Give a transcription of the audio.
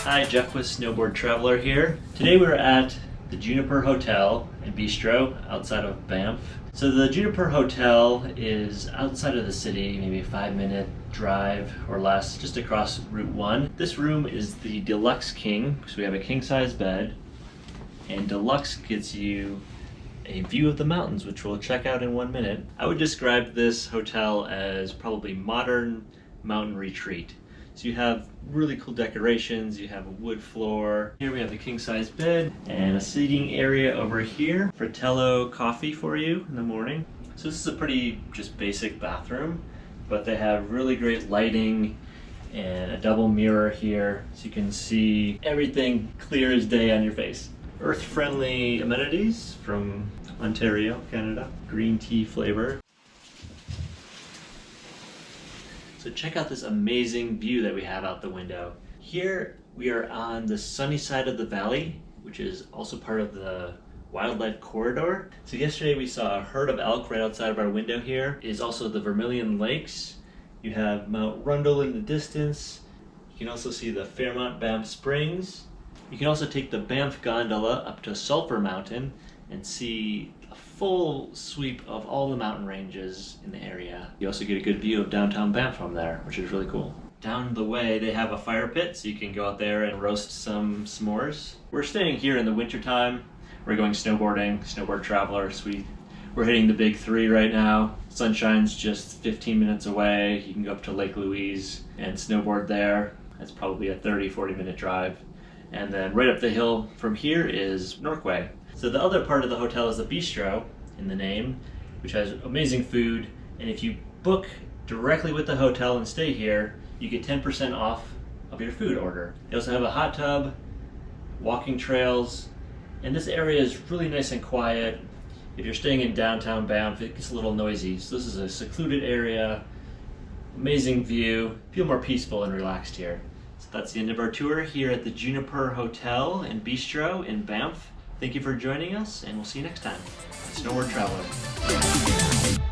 Hi, Jeff with Snowboard Traveler here. Today we're at the Juniper Hotel and Bistro outside of Banff. So the Juniper Hotel is outside of the city, maybe a 5-minute drive or less, just across Route 1. This room is the Deluxe King, so we have a king-size bed, and Deluxe gets you a view of the mountains, which we'll check out in 1 minute. I would describe this hotel as probably modern mountain retreat. So you have really cool decorations, you have a wood floor. Here we have the king-size bed and a seating area over here. Fratello coffee for you in the morning. So this is a pretty just basic bathroom, but they have really great lighting and a double mirror here so you can see everything clear as day on your face. Earth-friendly amenities from Ontario, Canada. Green tea flavor. So check out this amazing view that we have out the window. Here we are on the sunny side of the valley, which is also part of the wildlife corridor. So yesterday we saw a herd of elk right outside of our window here. It is also the Vermilion Lakes. You have Mount Rundle in the distance. You can also see the Fairmont Banff Springs. You can also take the Banff gondola up to Sulphur Mountain and see a full sweep of all the mountain ranges in the area. You also get a good view of downtown Banff from there, which is really cool. Down the way they have a fire pit, so you can go out there and roast some s'mores. We're staying here in the wintertime. We're going snowboarding, Snowboard Traveler. We're hitting the big 3 right now. Sunshine's just 15 minutes away. You can go up to Lake Louise and snowboard there. That's probably a 30-40 minute drive. And then right up the hill from here is Norquay. So the other part of the hotel is the bistro in the name, which has amazing food. And if you book directly with the hotel and stay here, you get 10% off of your food order. They also have a hot tub, walking trails, and this area is really nice and quiet. If you're staying in downtown Banff, it gets a little noisy. So this is a secluded area, amazing view, feel more peaceful and relaxed here. So that's the end of our tour here at the Juniper Hotel and Bistro in Banff. Thank you for joining us, and we'll see you next time. Snowboard Traveler.